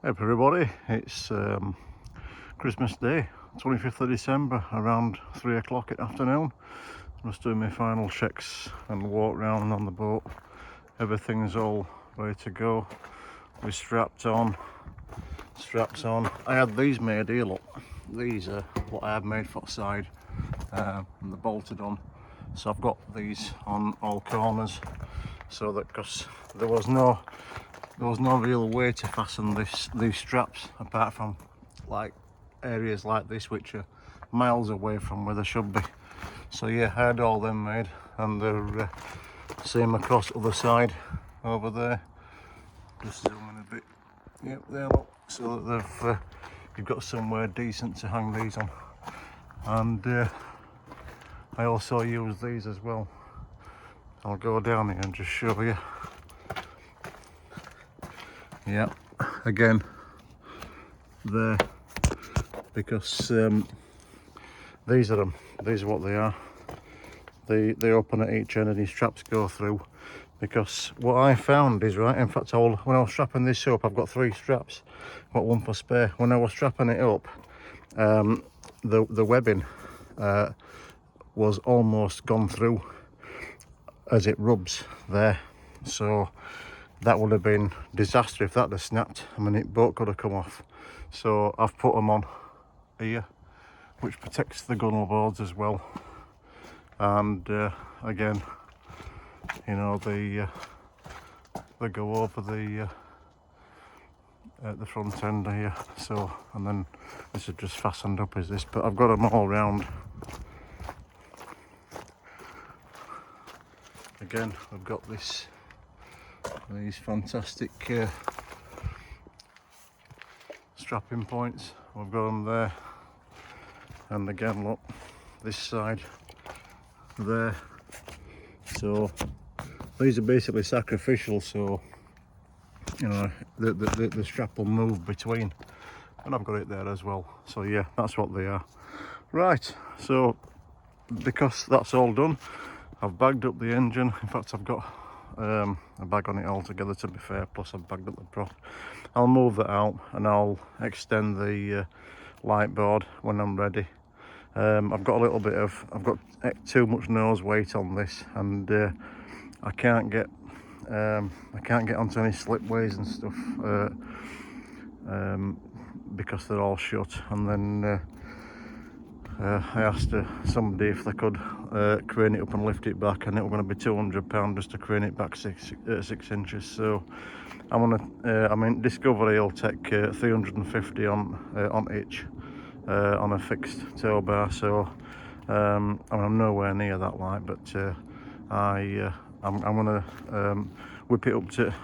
Hey everybody, it's Christmas Day, 25th of December, around 3 o'clock in the afternoon. I'm just doing my final checks and walk round on the boat. Everything's all ready to go. We're straps on. I had these made here, look. These are what I have made for the side, and they're bolted on. So I've got these on all corners, so that because there was no real way to fasten these straps apart from like areas like this which are miles away from where they should be. So yeah, I had all them made, and they're same across the other side over there. Just zoom in a bit. Yep, there, look. So that you've got somewhere decent to hang these on. And I also use these as well. I'll go down here and just show you. Yeah, again, there, because these are them. These are what they are. They open at each end and these straps go through. Because what I found is, right, in fact, when I was strapping this up, I've got 3 straps, got one for spare. When I was strapping it up, the webbing was almost gone through as it rubs there. So that would have been disaster if that had snapped. I mean, boat could have come off. So I've put them on here, which protects the gunnel boards as well. And again, you know, they go over the front end here. So, and then this is just fastened up as this, but I've got them all round. Again, I've got these fantastic strapping points. I've got them there, and again, look, this side there. So these are basically sacrificial, so you know the strap will move between, and I've got it there as well. So yeah, that's what they are. Right, so because that's all done, I've bagged up the engine. In fact, I've got a bag on it altogether, to be fair, plus I've bagged up the prop. I'll move that out and I'll extend the light board when I'm ready. I've got too much nose weight on this, and I can't get onto any slipways and stuff because they're all shut. And then I asked somebody if they could crane it up and lift it back, and it was going to be £200 just to crane it back 6 inches. So I mean, Discovery will take 350 on each on a fixed tow bar. So I mean, I'm nowhere near that light, but I'm going to whip it up to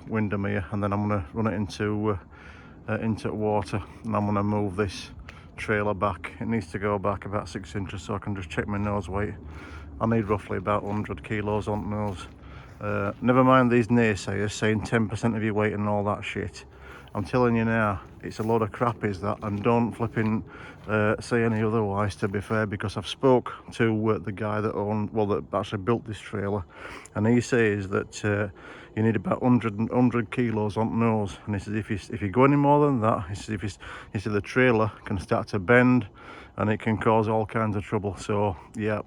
Windermere, and then I'm going to run it into water, and I'm going to move this trailer back. It needs to go back about 6 inches, so I can just check my nose weight. I need roughly about 100 kilos on nose. Never mind these naysayers saying 10% of your weight and all that shit. I'm telling you now, it's a load of crap, is that, and don't flipping say any otherwise, to be fair, because I've spoke to the guy that actually built this trailer, and he says that you need about 100 kilos on nose, and he says if you go any more than that, he said the trailer can start to bend and it can cause all kinds of trouble. So yeah,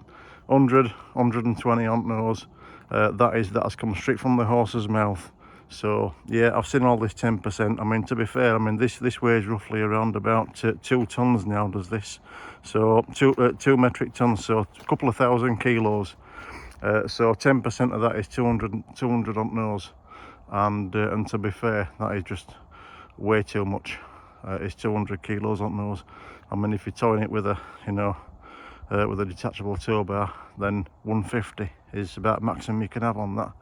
120 on nose. That has come straight from the horse's mouth. So yeah, I've seen all this 10%. I mean, to be fair, I mean this weighs roughly around about 2 tons now, does this? So 2 metric tons, so a couple of thousand kilos. So 10% of that is 200 on nose, and to be fair, that is just way too much. It's 200 kilos on nose. I mean, if you're towing it with a with a detachable tow bar, then 150 is about maximum you can have on that.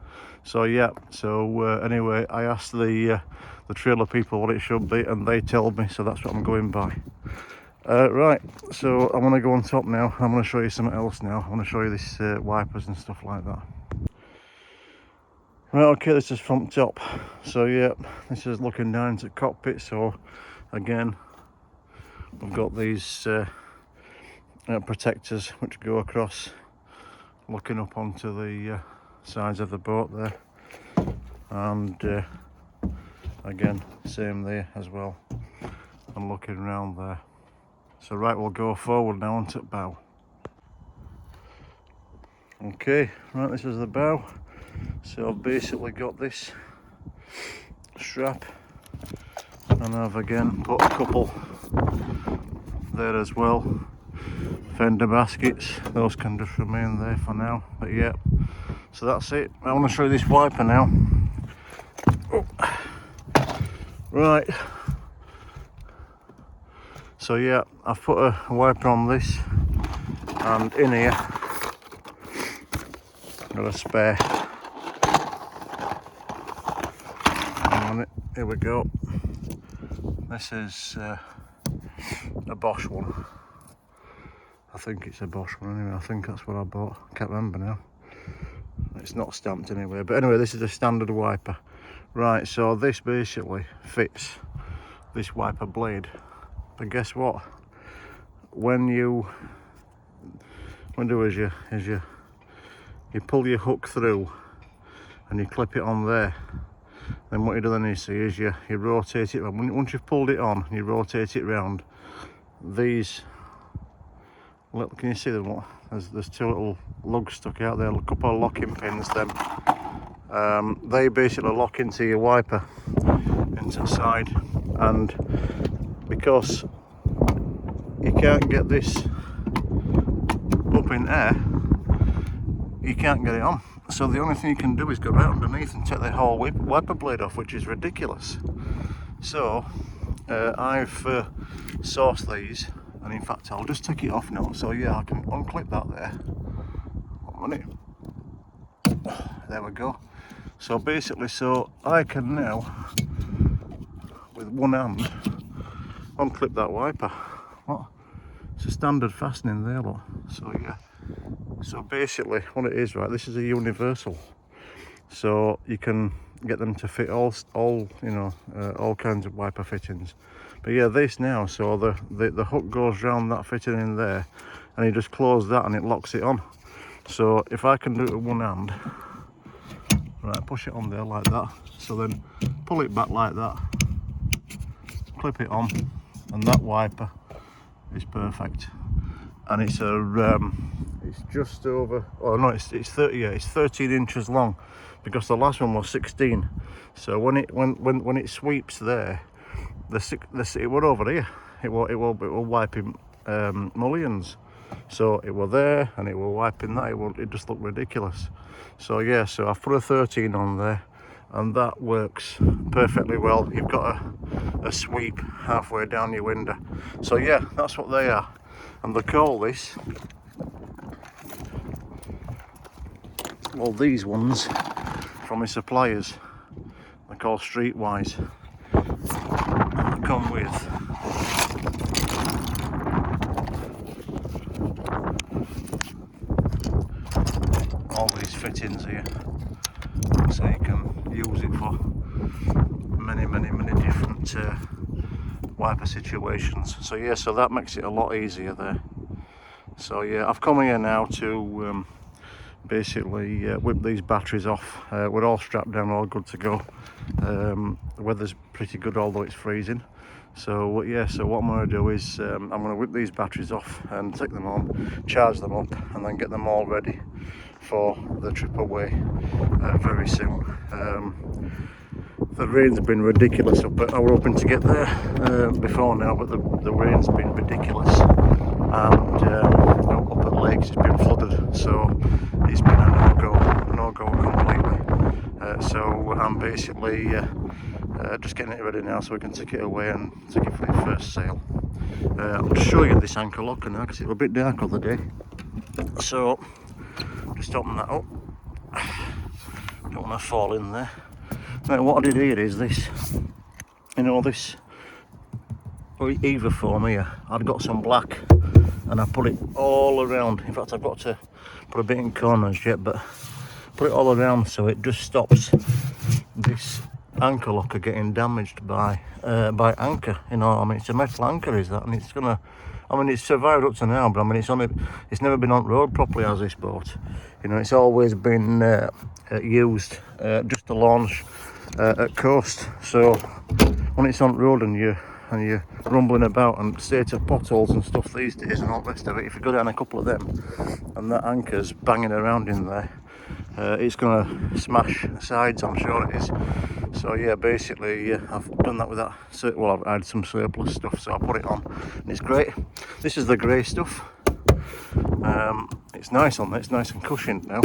So yeah, so anyway, I asked the trailer people what it should be, and they told me, so that's what I'm going by. Right, so I'm going to go on top now. I'm going to show you something else now. I'm going to show you this wipers and stuff like that. Right, okay, this is front top. So yeah, this is looking down into the cockpit. So again, I've got these protectors which go across, looking up onto the sides of the boat there, and again, same there as well, and looking around there. So right, we'll go forward now onto the bow. Okay, right, this is the bow. So I've basically got this strap, and I've again put a couple there as well. Fender baskets, those can just remain there for now, but yeah, so that's it. I want to show you this wiper now. Oh. Right, so yeah, I've put a wiper on this, and in here I've got a spare. Hang on it, here we go. This is a Bosch one. I think it's a Bosch one anyway. I think that's what I bought. Can't remember now. It's not stamped anyway. But anyway, this is a standard wiper. Right, so this basically fits this wiper blade. But guess what? When you pull your hook through and you clip it on there, then what you do then is you rotate it. Once you've pulled it on, you rotate it round. These, look, can you see them? There's two little lugs stuck out there, a couple of locking pins. Them they basically lock into your wiper, into the side, and because you can't get this up in air, you can't get it on. So the only thing you can do is go right underneath and take the whole wiper blade off, which is ridiculous. So I've sourced these, and in fact I'll just take it off now. So yeah, I can unclip that there. 1 minute. There we go. So basically, so I can now, with one hand, unclip that wiper. What? It's a standard fastening there, look. So yeah. So basically, what it is, right? This is a universal. So you can get them to fit all kinds of wiper fittings. But yeah, this now, so the hook goes round that fitting in there, and you just close that and it locks it on. So if I can do it with one hand, right, push it on there like that, so then pull it back like that, clip it on, and that wiper is perfect. And it's it's just over, oh no, it's 30, yeah, it's 13 inches long, because the last one was 16. So when it sweeps there, it were over here. It will wiping mullions. So it were there, and it were wiping that. It just looked ridiculous. So yeah, so I've put a 13 on there, and that works perfectly well. You've got a sweep halfway down your window. So yeah, that's what they are, and they call this, well, these ones from my suppliers, they're called Streetwise. They come with all these fittings here, so you can use it for many different wiper situations. So yeah, so that makes it a lot easier there. So yeah, I've come here now to basically whip these batteries off. We're all strapped down, all good to go. The weather's pretty good, although it's freezing. So yeah, so what I'm going to do is I'm going to whip these batteries off and take them home, charge them up, and then get them all ready for the trip away very soon. The rain's been ridiculous up, but I was hoping to get there before now, but the rain's been ridiculous, and up at lakes it's been flooded, so it's been a no-go completely. So I'm basically just getting it ready now so we can take it away and take it for the first sail. I'll just show you this anchor locker now, because it was a bit dark on the day. So just open that up. Don't want to fall in there. Now what I did here is this, this Eva foam here, I'd got some black and I put it all around. In fact, I've got to put a bit in corners yet, but put it all around so it just stops this anchor locker getting damaged by anchor. I mean, it's a metal anchor, is that, and it's gonna, I mean, it's survived up to now, but I mean, it's never been on road properly as this boat. It's always been used just to launch at coast. So when it's on road and you're rumbling about and straight to potholes and stuff these days and all the rest of it, if you go down a couple of them and that anchor's banging around in there, it's going to smash sides, I'm sure it is. So yeah, basically I've done that with that. Well, I've had some surplus stuff, so I put it on and it's great. This is the grey stuff. It's nice on there, it's nice and cushioned now,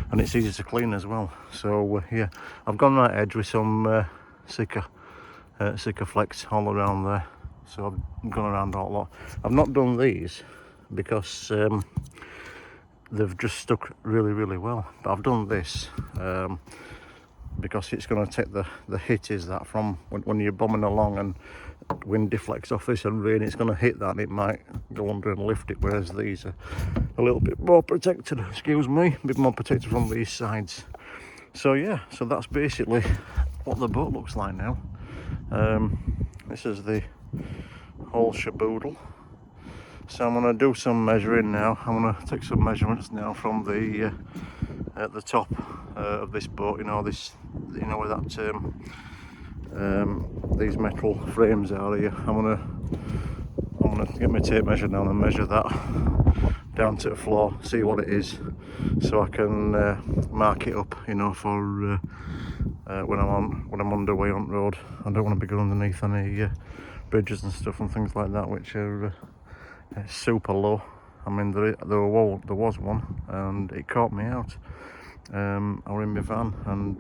and it's easy to clean as well. So yeah, I've gone right edge with some Sika flex all around there. So I've gone around a lot. I've not done these because they've just stuck really well, but I've done this because it's going to take the hit is that from when you're bombing along and wind deflects off this and rain, it's going to hit that and it might go under and lift it, whereas these are a little bit more protected, excuse me, a bit more protected from these sides. So yeah, so that's basically what the boat looks like now. This is the whole shaboodle. So I'm going to do some measuring now. I'm going to take some measurements now from the at the top of this boat. You know, this, you know, where that these metal frames are here. I'm gonna get my tape measure down and measure that down to the floor, see what it is, so I can mark it up, you know, for when I'm underway on road. I don't want to be going underneath any bridges and stuff and things like that, which are super low. I mean, there was one and it caught me out. I were in my van and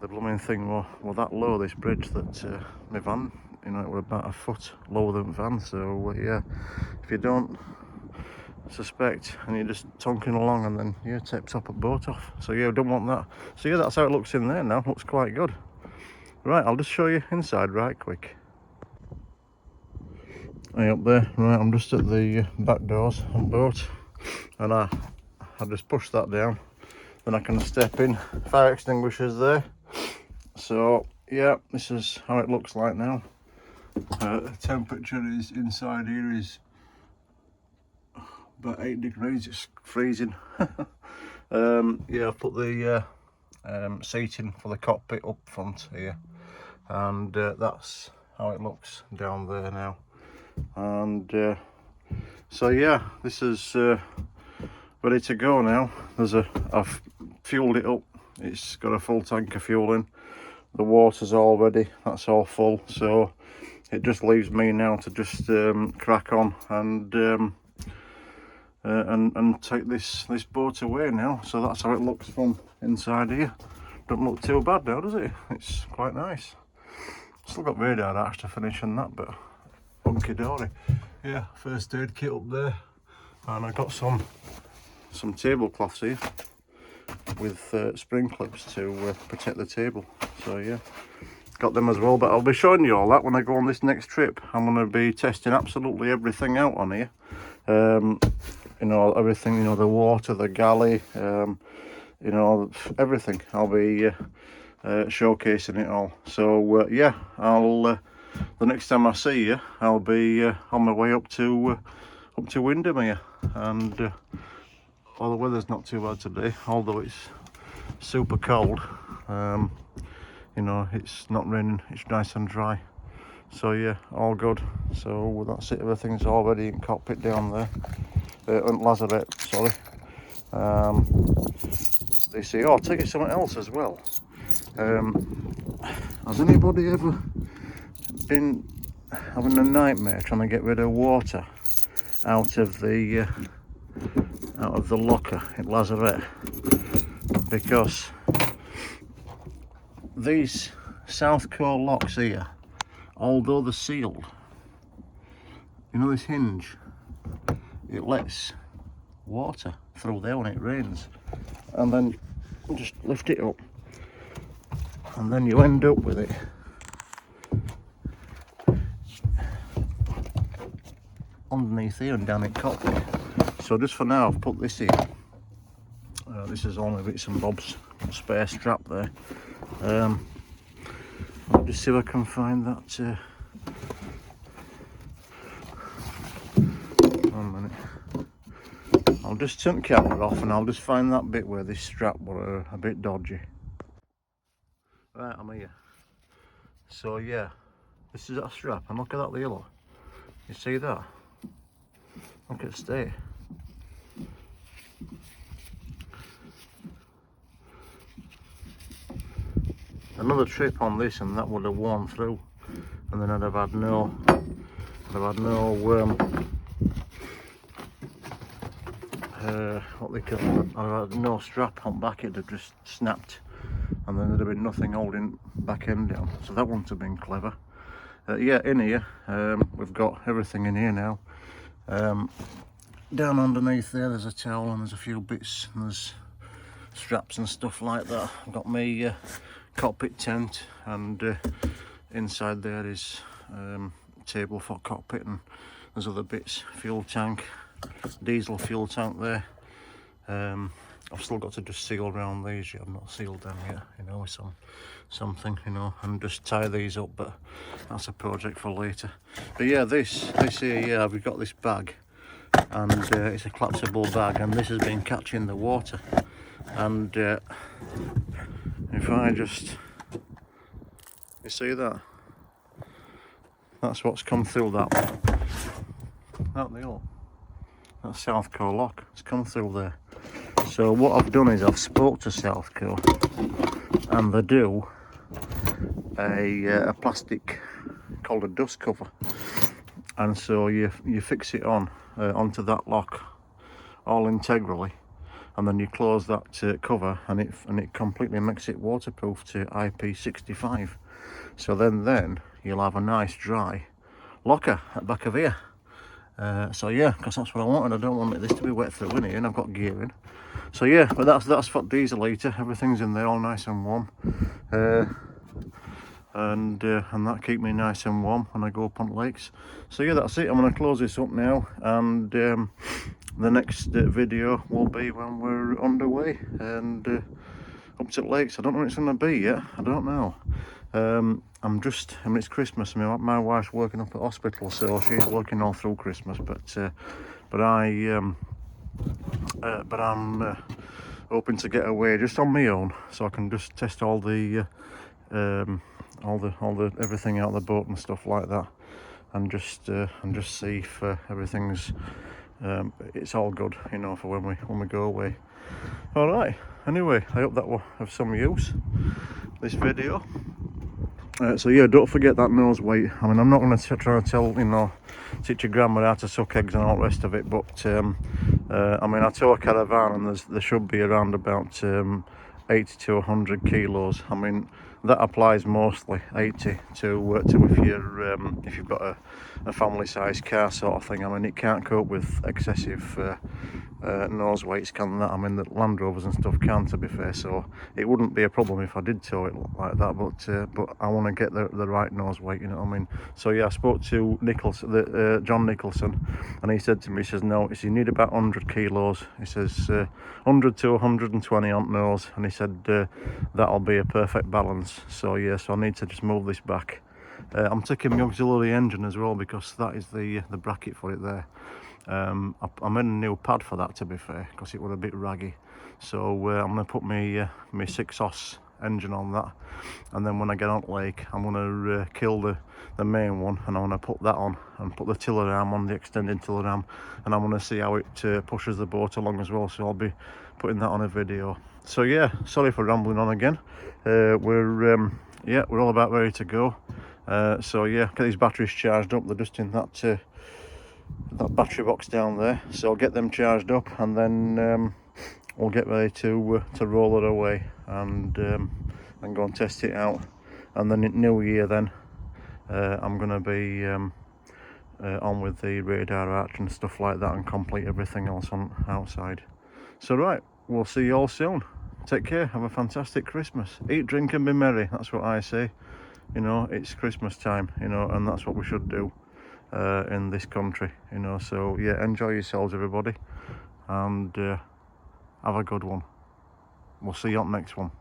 the blooming thing were that low, this bridge, that my van, you know, it were about a foot lower than van. So yeah, if you don't suspect and you're just tonking along and then you take top of boat off. So yeah, we don't want that. So yeah, that's how it looks in there now. Looks quite good. Right, I'll just show you inside right quick. Hey, up there, right, I'm just at the back doors on boat, and I just push that down, then I can step in. Fire extinguishers there. So yeah, this is how it looks like now. The temperature is inside here is about 8 degrees. It's freezing. Yeah, I've put the seating for the cockpit up front here, and that's how it looks down there now. And so yeah, this is ready to go now. I've fueled it up. It's got a full tank of fuel in. The water's all ready, that's all full, so it just leaves me now to just crack on and take this boat away now. So that's how it looks from inside here. Don't look too bad now, does it? It's quite nice. Still got radar arch to finish and that, but hunky dory. Yeah, first aid kit up there, and I got some tablecloths here with spring clips to protect the table. So yeah, got them as well, but I'll be showing you all that when I go on this next trip. I'm going to be testing absolutely everything out on here. You know, everything, you know, the water, the galley, you know, everything. I'll be showcasing it all. So yeah, I'll the next time I see you, I'll be on my way up to Windermere, and well, the weather's not too bad today, although it's super cold. You know, it's not raining, it's nice and dry. So yeah, all good. So that's it, everything's all ready in cockpit down there. Lazarette, sorry. They say, oh, I'll tell you something else as well. Has anybody ever been having a nightmare trying to get rid of water out of the locker at Lazarette? Because these South Core locks here, although they're sealed, you know, this hinge, it lets water through there when it rains, and then just lift it up, and then you end up with it underneath here and down in cockpit. So just for now, I've put this in. This is only bits and bobs, spare strap there. I'll just see if I can find that. 1 minute. I'll just turn the camera off and I'll just find that bit where this strap were a bit dodgy. Right, So yeah, this is a strap, and look at that yellow. You see that? Look at the state. Another trip on this and that would have worn through, and then I'd have had no what they call it, I'd have had no strap on back. It'd have just snapped, and then there'd have been nothing holding back end down, so that wouldn't have been clever. Yeah, in here we've got everything in here now. Down underneath there's a towel, and there's a few bits, and there's straps and stuff like that. I've got my cockpit tent, and inside there is table for cockpit, and there's other bits, fuel tank, diesel fuel tank there. I've still got to just seal around these. I've not sealed them yet, you know, with something, you know, and just tie these up, but that's a project for later. But yeah, this here, yeah, we've got this bag, and it's a collapsible bag, and this has been catching the water. And if I just, you see that? That's what's come through that hill. That Southco lock, it's come through there. So what I've done is I've spoke to Southco, and they do a plastic called a dust cover, and so you fix it on onto that lock all integrally, and then you close that cover, and it completely makes it waterproof to IP65. So then you'll have a nice dry locker at the back of here. So yeah, because that's what I wanted. I don't want this to be wet through in here, and I've got gear in. So yeah, but that's for diesel heater. Everything's in there, all nice and warm, and that keep me nice and warm when I go up on lakes. So yeah, that's it. I'm going to close this up now, and the next video will be when we're underway and up to lakes. I don't know what it's going to be yet. I don't know. I mean, it's Christmas. I mean, my wife's working up at hospital, so she's working all through Christmas. But I'm hoping to get away just on my own, so I can just test all the everything out of the boat and stuff like that, and just see if everything's it's all good, you know, for when we go away. All right. Anyway, I hope that will have some use, this video. So yeah, don't forget that nose weight. I mean, I'm not going to try to tell, you know, teach your grandma how to suck eggs and all the rest of it, but I mean, I tow a caravan, and there should be around about 80 to 100 kilos. I mean, that applies mostly 80 to if you've got a family size car sort of thing. I mean, it can't cope with excessive nose weights, can that? I mean, the Land Rovers and stuff can, to be fair, so it wouldn't be a problem if I did tow it like that, but I want to get the right nose weight, you know what I mean? So yeah, I spoke to John Nicholson, and he said to me, he says, no, you need about 100 kilos. He says 100 to 120 on nose, and he said that'll be a perfect balance. So yeah, so I need to just move this back. I'm taking my auxiliary engine as well, because that is the bracket for it there. I made a new pad for that, to be fair, because it was a bit raggy. So I'm going to put my 6-os engine on that, and then when I get on lake, I'm going to kill the main one, and I'm going to put that on and put the tiller arm on, the extended tiller arm, and I'm going to see how it pushes the boat along as well. So I'll be putting that on a video. So yeah, sorry for rambling on again. We're all about ready to go. So yeah, get these batteries charged up. They're just in that battery box down there, so I'll get them charged up, and then we'll get ready to roll it away and go and test it out. And then in New Year, then I'm going to be on with the radar arch and stuff like that, and complete everything else on outside. So right, we'll see you all soon. Take care, have a fantastic Christmas. Eat, drink and be merry, that's what I say. You know, it's Christmas time, you know, and that's what we should do in this country, you know. So yeah, enjoy yourselves, everybody, and have a good one. We'll see you on the next one.